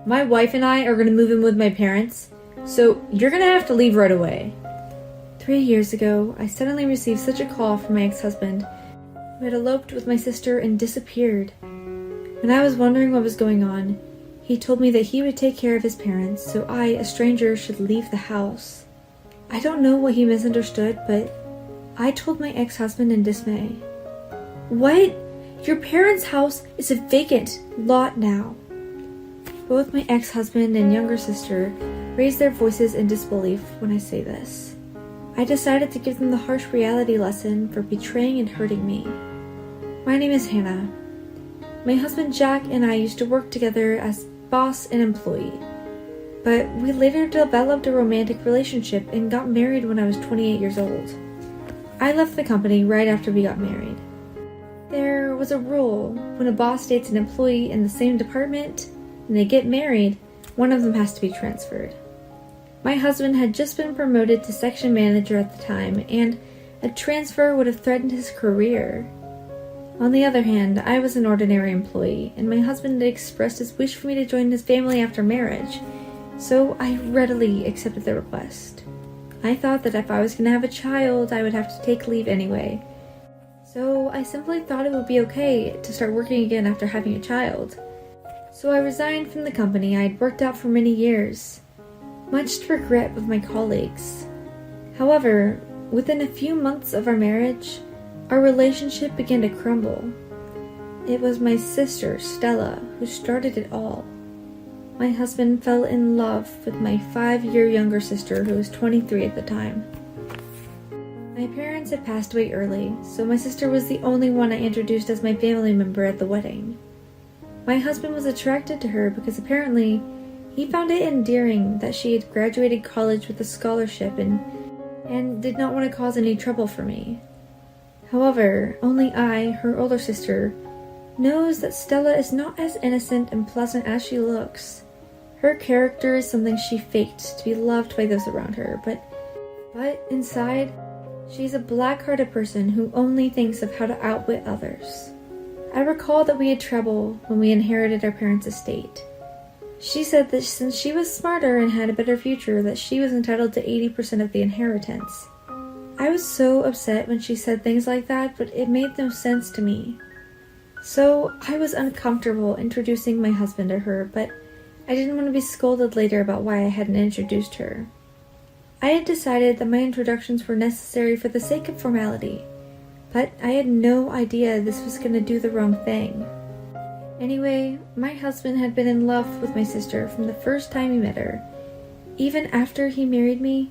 My wife and I are going to move in with my parents, so you're going to have to leave right away. 3 years ago, I suddenly received such a call from my ex-husband, who had eloped with my sister and disappeared. When I was wondering what was going on, he told me that he would take care of his parents, so I, a stranger, should leave the house. I don't know what he misunderstood, but I told my ex-husband in dismay. What? Your parents' house is a vacant lot now. Both my ex-husband and younger sister raised their voices in disbelief when I say this. I decided to give them the harsh reality lesson for betraying and hurting me. My name is Hannah. My husband Jack and I used to work together as boss and employee, but we later developed a romantic relationship and got married when I was 28 years old. I left the company right after we got married. There was a rule: when a boss dates an employee in the same department and they get married, one of them has to be transferred. My husband had just been promoted to section manager at the time, and a transfer would have threatened his career. On the other hand, I was an ordinary employee, and my husband had expressed his wish for me to join his family after marriage, so I readily accepted the request. I thought that if I was going to have a child, I would have to take leave anyway, so I simply thought it would be okay to start working again after having a child. So I resigned from the company I had worked at for many years, much to regret of my colleagues. However, within a few months of our marriage, our relationship began to crumble. It was my sister, Stella, who started it all. My husband fell in love with my 5-year younger sister, who was 23 at the time. My parents had passed away early, so my sister was the only one I introduced as my family member at the wedding. My husband was attracted to her because apparently he found it endearing that she had graduated college with a scholarship and did not want to cause any trouble for me. However, only I, her older sister, knows that Stella is not as innocent and pleasant as she looks. Her character is something she faked to be loved by those around her, but inside, she's a black-hearted person who only thinks of how to outwit others. I recall that we had trouble when we inherited our parents' estate. She said that since she was smarter and had a better future, that she was entitled to 80% of the inheritance. I was so upset when she said things like that, but it made no sense to me. So I was uncomfortable introducing my husband to her, but I didn't want to be scolded later about why I hadn't introduced her. I had decided that my introductions were necessary for the sake of formality, but I had no idea this was going to do the wrong thing. Anyway, my husband had been in love with my sister from the first time he met her. Even after he married me,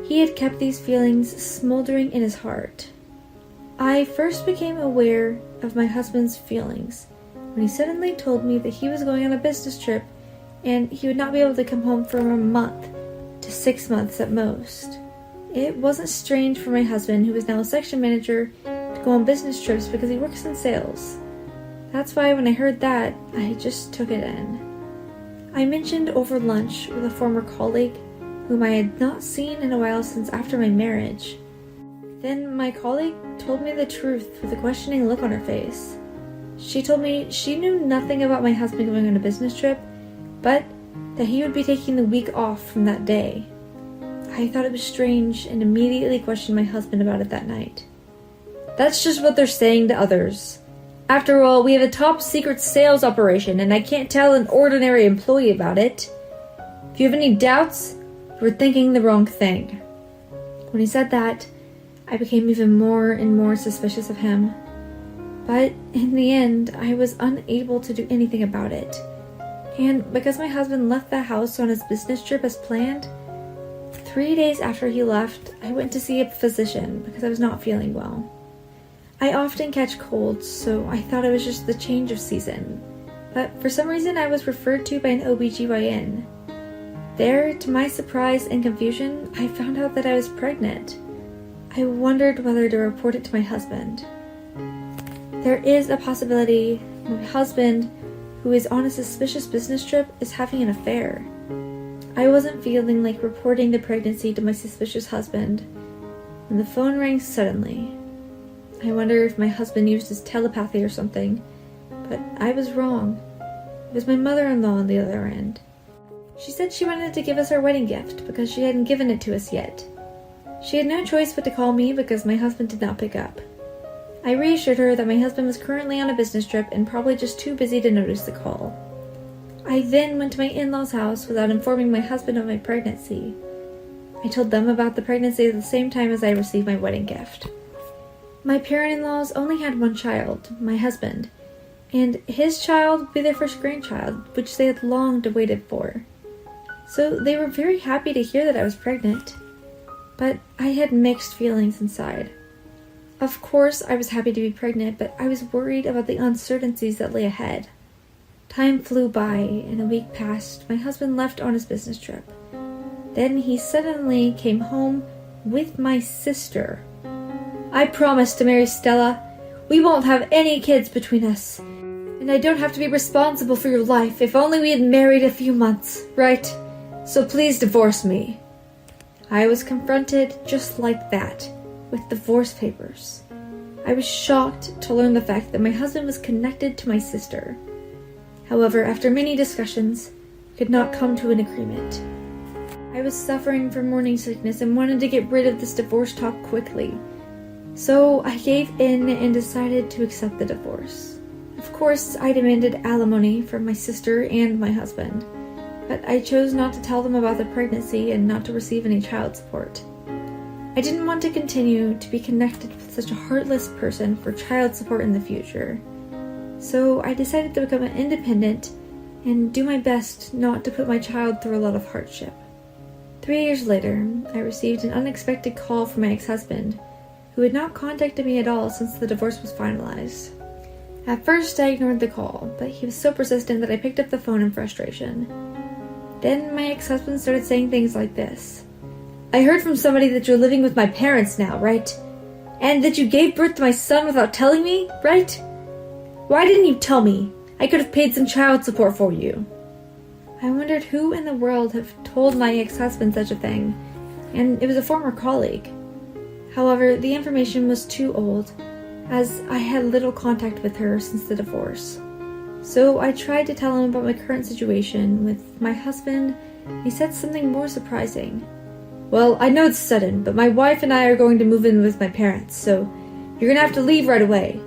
he had kept these feelings smoldering in his heart. I first became aware of my husband's feelings when he suddenly told me that he was going on a business trip and he would not be able to come home for a month to 6 months at most. It wasn't strange for my husband, who is now a section manager, to go on business trips because he works in sales. That's why when I heard that, I just took it in. I mentioned over lunch with a former colleague whom I had not seen in a while since after my marriage. Then my colleague told me the truth with a questioning look on her face. She told me she knew nothing about my husband going on a business trip, but that he would be taking the week off from that day. I thought it was strange and immediately questioned my husband about it that night. That's just what they're saying to others. After all, we have a top secret sales operation and I can't tell an ordinary employee about it. If you have any doubts, you're thinking the wrong thing. When he said that, I became even more and more suspicious of him. But in the end, I was unable to do anything about it. And because my husband left the house on his business trip as planned, 3 days after he left, I went to see a physician because I was not feeling well. I often catch colds, so I thought it was just the change of season. But for some reason, I was referred to by an OBGYN. There, to my surprise and confusion, I found out that I was pregnant. I wondered whether to report it to my husband. There is a possibility my husband, who is on a suspicious business trip, is having an affair. I wasn't feeling like reporting the pregnancy to my suspicious husband when the phone rang suddenly. I wonder if my husband used his telepathy or something, but I was wrong. It was my mother-in-law on the other end. She said she wanted to give us our wedding gift because she hadn't given it to us yet. She had no choice but to call me because my husband did not pick up. I reassured her that my husband was currently on a business trip and probably just too busy to notice the call. I then went to my in-laws' house without informing my husband of my pregnancy. I told them about the pregnancy at the same time as I received my wedding gift. My parent-in-laws only had one child, my husband, and his child would be their first grandchild, which they had long awaited for. So they were very happy to hear that I was pregnant, but I had mixed feelings inside. Of course, I was happy to be pregnant, but I was worried about the uncertainties that lay ahead. Time flew by, and a week passed. My husband left on his business trip. Then he suddenly came home with my sister. I promised to marry Stella. We won't have any kids between us. And I don't have to be responsible for your life. If only we had married a few months, right? So please divorce me. I was confronted just like that, with divorce papers. I was shocked to learn the fact that my husband was connected to my sister. However, after many discussions, we could not come to an agreement. I was suffering from morning sickness and wanted to get rid of this divorce talk quickly. So I gave in and decided to accept the divorce. Of course, I demanded alimony from my sister and my husband, but I chose not to tell them about the pregnancy and not to receive any child support. I didn't want to continue to be connected with such a heartless person for child support in the future. So I decided to become independent and do my best not to put my child through a lot of hardship. 3 years later, I received an unexpected call from my ex-husband, who had not contacted me at all since the divorce was finalized. At first, I ignored the call, but he was so persistent that I picked up the phone in frustration. Then my ex-husband started saying things like this. I heard from somebody that you're living with my parents now, right? And that you gave birth to my son without telling me, right? Why didn't you tell me? I could have paid some child support for you. I wondered who in the world had told my ex-husband such a thing, and it was a former colleague. However, the information was too old, as I had little contact with her since the divorce. So I tried to tell him about my current situation with my husband. He said something more surprising. Well, I know it's sudden, but my wife and I are going to move in with my parents, so you're gonna have to leave right away.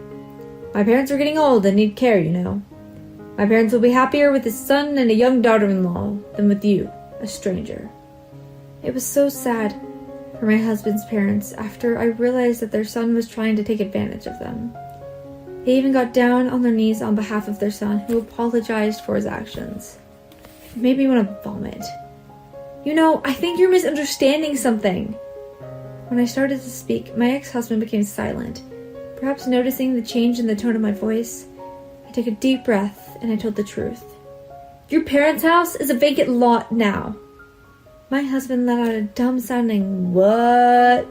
My parents are getting old and need care, you know. My parents will be happier with a son and a young daughter-in-law than with you, a stranger. It was so sad for my husband's parents after I realized that their son was trying to take advantage of them. They even got down on their knees on behalf of their son, who apologized for his actions. It made me want to vomit. You know, I think you're misunderstanding something. When I started to speak, my ex-husband became silent. Perhaps noticing the change in the tone of my voice, I took a deep breath and I told the truth. Your parents' house is a vacant lot now. My husband let out a dumb-sounding "what?"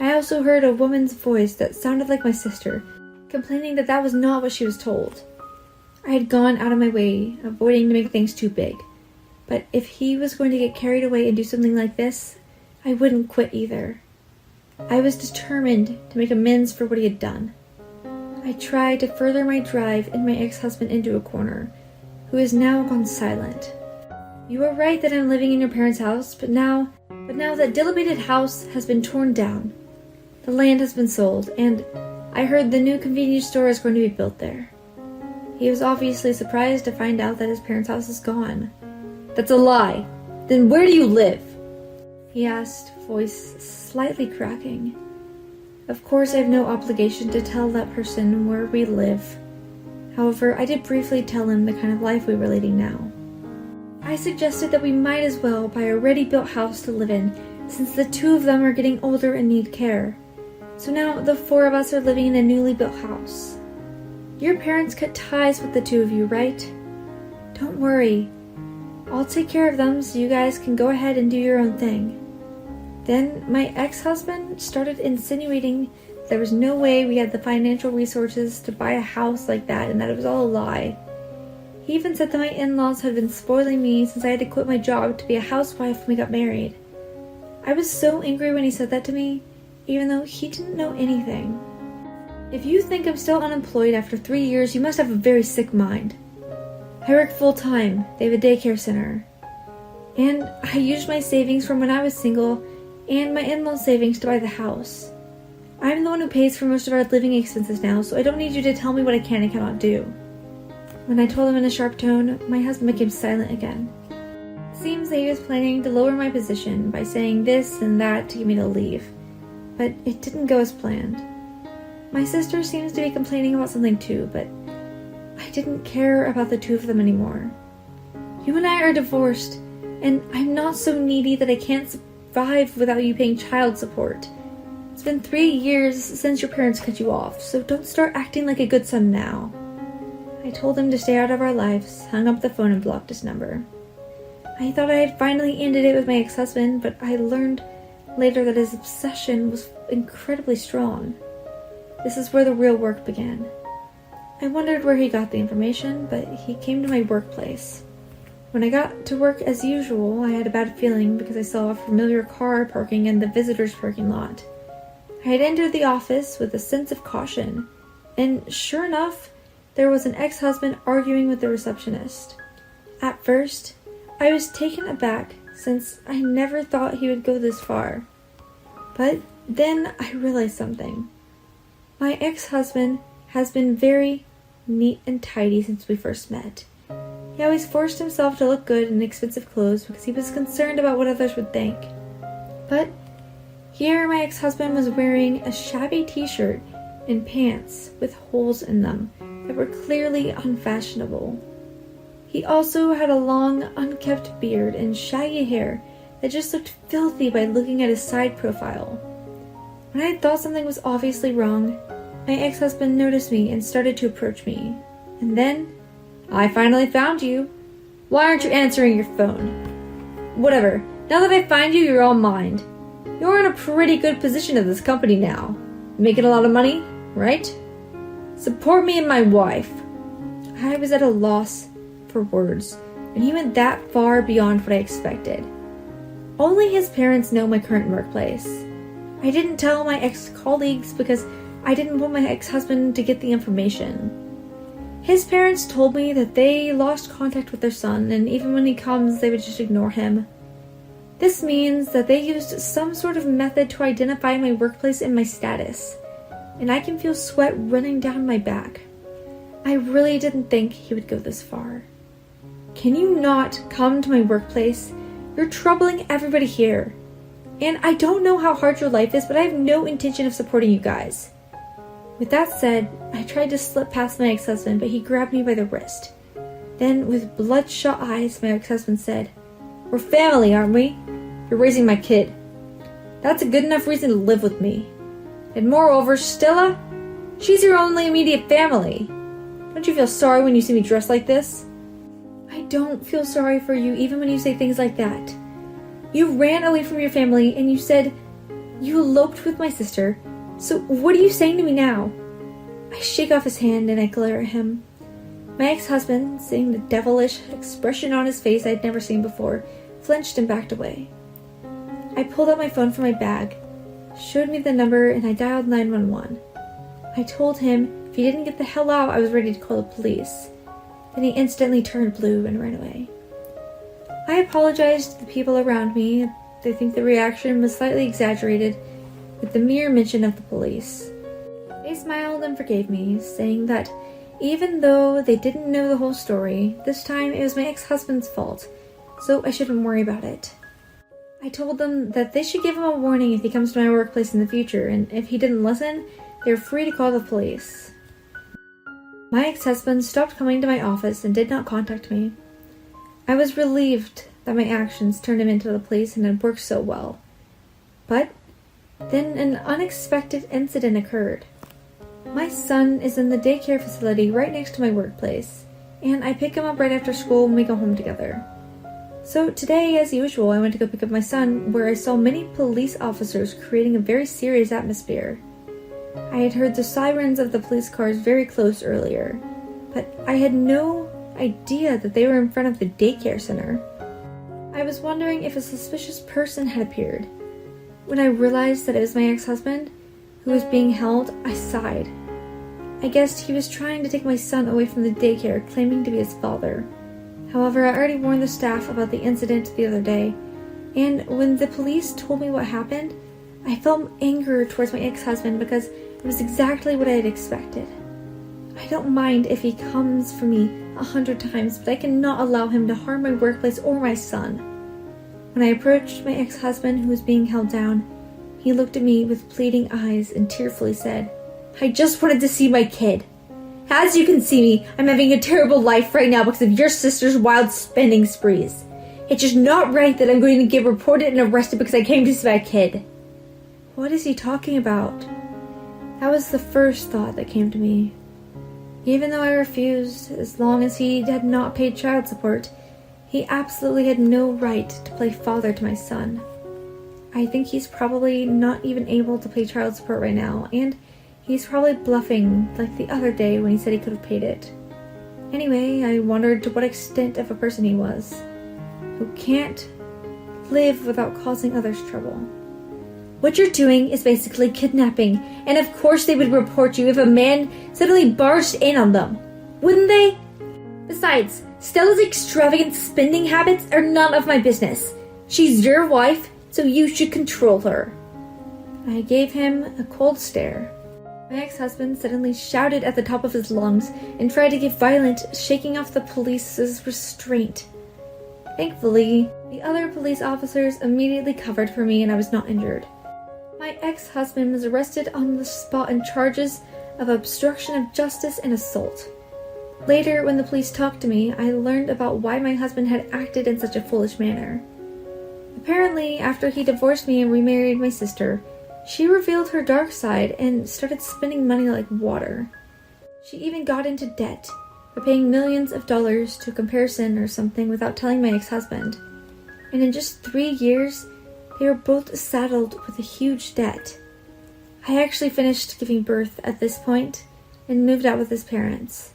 I also heard a woman's voice that sounded like my sister, complaining that that was not what she was told. I had gone out of my way, avoiding to make things too big. But if he was going to get carried away and do something like this, I wouldn't quit either. I was determined to make amends for what he had done. I tried to further my drive and my ex-husband into a corner, who has now gone silent. You are right that I'm living in your parents' house, but now that dilapidated house has been torn down. The land has been sold, and I heard the new convenience store is going to be built there. He was obviously surprised to find out that his parents' house is gone. That's a lie. Then where do you live? He asked, voice slightly cracking. Of course, I have no obligation to tell that person where we live. However, I did briefly tell him the kind of life we were leading now. I suggested that we might as well buy a ready-built house to live in, since the two of them are getting older and need care. So now the four of us are living in a newly built house. Your parents cut ties with the two of you, right? Don't worry. I'll take care of them so you guys can go ahead and do your own thing. Then my ex-husband started insinuating there was no way we had the financial resources to buy a house like that and that it was all a lie. He even said that my in-laws had been spoiling me since I had to quit my job to be a housewife when we got married. I was so angry when he said that to me, even though he didn't know anything. If you think I'm still unemployed after 3 years, you must have a very sick mind. I work full-time. They have a daycare center. And I used my savings from when I was single and my in-law savings to buy the house. I'm the one who pays for most of our living expenses now, so I don't need you to tell me what I can and cannot do. When I told him in a sharp tone, my husband became silent again. It seems that he was planning to lower my position by saying this and that to get me to leave, but it didn't go as planned. My sister seems to be complaining about something too, but I didn't care about the two of them anymore. You and I are divorced, and I'm not so needy that I can't survive without you paying child support. It's been 3 years since your parents cut you off, so don't start acting like a good son now. I told him to stay out of our lives, hung up the phone and blocked his number. I thought I had finally ended it with my ex-husband, but I learned later that his obsession was incredibly strong. This is where the real work began. I wondered where he got the information, but he came to my workplace. When I got to work as usual, I had a bad feeling because I saw a familiar car parking in the visitors' parking lot. I had entered the office with a sense of caution, and sure enough, there was an ex-husband arguing with the receptionist. At first, I was taken aback since I never thought he would go this far. But then I realized something. My ex-husband has been very neat and tidy since we first met. He always forced himself to look good in expensive clothes because he was concerned about what others would think. But here my ex-husband was wearing a shabby t-shirt and pants with holes in them that were clearly unfashionable. He also had a long, unkempt beard and shaggy hair that just looked filthy by looking at his side profile. When I thought something was obviously wrong, my ex-husband noticed me and started to approach me. And then, "I finally found you. Why aren't you answering your phone?" "Whatever. Now that I find you, you're all mine. You're in a pretty good position at this company now. Making a lot of money, right? Support me and my wife." I was at a loss for words, and he went that far beyond what I expected. Only his parents know my current workplace. I didn't tell my ex-colleagues because I didn't want my ex-husband to get the information. His parents told me that they lost contact with their son, and even when he comes, they would just ignore him. This means that they used some sort of method to identify my workplace and my status, and I can feel sweat running down my back. I really didn't think he would go this far. "Can you not come to my workplace? You're troubling everybody here. And I don't know how hard your life is, but I have no intention of supporting you guys." With that said, I tried to slip past my ex-husband, but he grabbed me by the wrist. Then, with bloodshot eyes, my ex-husband said, "We're family, aren't we? You're raising my kid. That's a good enough reason to live with me. And moreover, Stella, she's your only immediate family. Don't you feel sorry when you see me dressed like this?" "I don't feel sorry for you even when you say things like that. You ran away from your family and you said you eloped with my sister. So what are you saying to me now?" I shake off his hand and I glare at him. My ex-husband, seeing the devilish expression on his face I'd never seen before, flinched and backed away. I pulled out my phone from my bag, showed me the number, and I dialed 911. I told him if he didn't get the hell out, I was ready to call the police. Then he instantly turned blue and ran away. I apologized to the people around me. They think the reaction was slightly exaggerated with the mere mention of the police. They smiled and forgave me, saying that even though they didn't know the whole story, this time it was my ex-husband's fault, so I shouldn't worry about it. I told them that they should give him a warning if he comes to my workplace in the future, and if he didn't listen, they were free to call the police. My ex-husband stopped coming to my office and did not contact me. I was relieved that my actions turned him into the police and had worked so well. But then an unexpected incident occurred. My son is in the daycare facility right next to my workplace, and I pick him up right after school when we go home together. So today, as usual, I went to go pick up my son, where I saw many police officers creating a very serious atmosphere. I had heard the sirens of the police cars very close earlier, but I had no idea that they were in front of the daycare center. I was wondering if a suspicious person had appeared. When I realized that it was my ex-husband who was being held, I sighed. I guessed he was trying to take my son away from the daycare, claiming to be his father. However, I already warned the staff about the incident the other day, and when the police told me what happened, I felt anger towards my ex-husband because it was exactly what I had expected. I don't mind if he comes for me 100 times, but I cannot allow him to harm my workplace or my son. When I approached my ex-husband, who was being held down, he looked at me with pleading eyes and tearfully said, "I just wanted to see my kid. As you can see me, I'm having a terrible life right now because of your sister's wild spending sprees. It's just not right that I'm going to get reported and arrested because I came to see my kid." What is he talking about? That was the first thought that came to me. Even though I refused, as long as he had not paid child support, he absolutely had no right to play father to my son. I think he's probably not even able to pay child support right now, and he's probably bluffing like the other day when he said he could have paid it. Anyway, I wondered to what extent of a person he was, who can't live without causing others trouble. What you're doing is basically kidnapping, and of course they would report you if a man suddenly barged in on them, wouldn't they? Besides, Stella's extravagant spending habits are none of my business. She's your wife, so you should control her. I gave him a cold stare. My ex-husband suddenly shouted at the top of his lungs and tried to get violent, shaking off the police's restraint. Thankfully, the other police officers immediately covered for me and I was not injured. My ex-husband was arrested on the spot on charges of obstruction of justice and assault. Later, when the police talked to me, I learned about why my husband had acted in such a foolish manner. Apparently, after he divorced me and remarried my sister, she revealed her dark side and started spending money like water. She even got into debt by paying millions of dollars to a comparison or something without telling my ex-husband. And in just 3 years, they were both saddled with a huge debt. I actually finished giving birth at this point and moved out with his parents.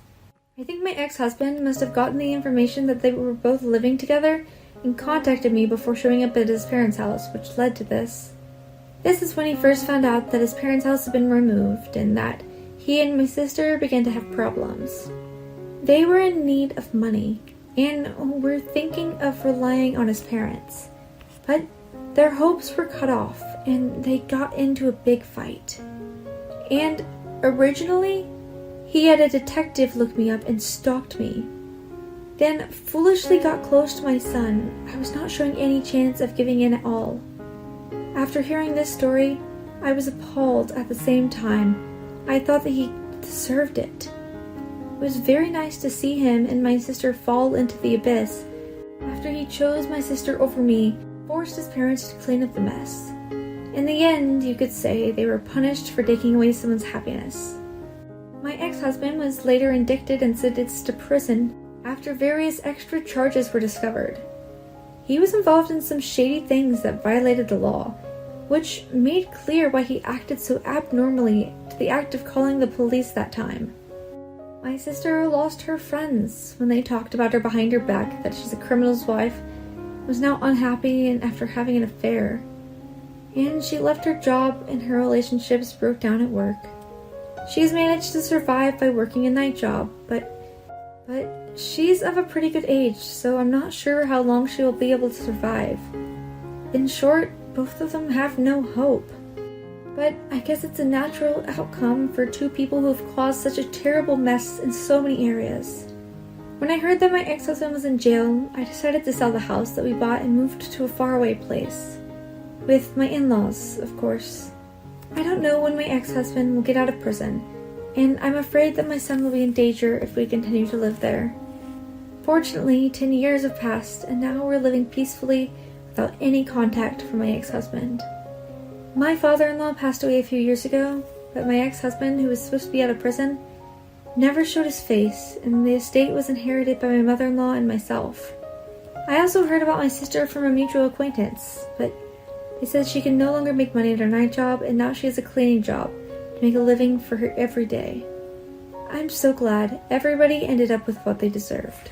I think my ex-husband must have gotten the information that they were both living together and contacted me before showing up at his parents' house, which led to this. This is when he first found out that his parents' house had been removed and that he and my sister began to have problems. They were in need of money and were thinking of relying on his parents. But their hopes were cut off and they got into a big fight. And originally, he had a detective look me up and stalked me. Then foolishly got close to my son. I was not showing any chance of giving in at all. After hearing this story, I was appalled at the same time. I thought that he deserved it. It was very nice to see him and my sister fall into the abyss after he chose my sister over me, forced his parents to clean up the mess. In the end, you could say they were punished for taking away someone's happiness. My ex-husband was later indicted and sentenced to prison after various extra charges were discovered. He was involved in some shady things that violated the law, which made clear why he acted so abnormally to the act of calling the police that time. My sister lost her friends when they talked about her behind her back that she's a criminal's wife, was now unhappy and after having an affair. And she left her job and her relationships broke down at work. She's managed to survive by working a night job, but she's of a pretty good age, so I'm not sure how long she will be able to survive. In short, both of them have no hope. But I guess it's a natural outcome for two people who have caused such a terrible mess in so many areas. When I heard that my ex-husband was in jail, I decided to sell the house that we bought and moved to a faraway place. With my in-laws, of course. I don't know when my ex-husband will get out of prison, and I'm afraid that my son will be in danger if we continue to live there. Fortunately, 10 years have passed, and now we're living peacefully without any contact from my ex-husband. My father-in-law passed away a few years ago, but my ex-husband, who was supposed to be out of prison, never showed his face, and the estate was inherited by my mother-in-law and myself. I also heard about my sister from a mutual acquaintance, but they said she can no longer make money at her night job, and now she has a cleaning job to make a living for her every day. I'm so glad everybody ended up with what they deserved.